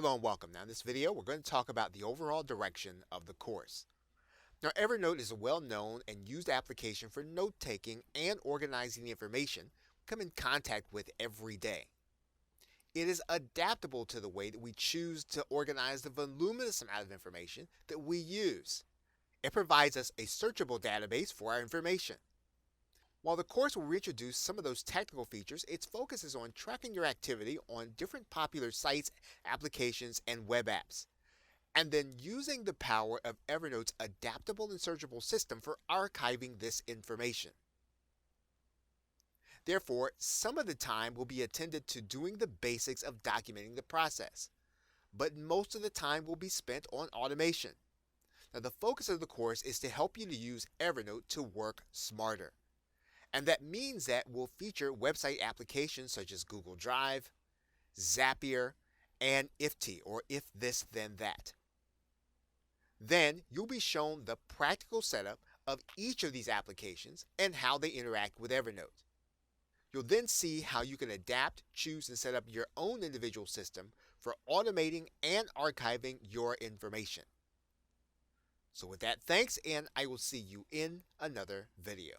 Hello and welcome. Now in this video we're going to talk about the overall direction of the course. Now Evernote is a well-known and used application for note-taking and organizing the information we come in contact with every day. It is adaptable to the way that we choose to organize the voluminous amount of information that we use. It provides us a searchable database for our information. While the course will reintroduce some of those technical features, its focus is on tracking your activity on different popular sites, applications, and web apps, and then using the power of Evernote's adaptable and searchable system for archiving this information. Therefore, some of the time will be attended to doing the basics of documenting the process, but most of the time will be spent on automation. Now, the focus of the course is to help you to use Evernote to work smarter. And that means that we'll feature website applications such as Google Drive, Zapier, and IFT, or If This Then That. Then you'll be shown the practical setup of each of these applications and how they interact with Evernote. You'll then see how you can adapt, choose, and set up your own individual system for automating and archiving your information. So with that, thanks, and I will see you in another video.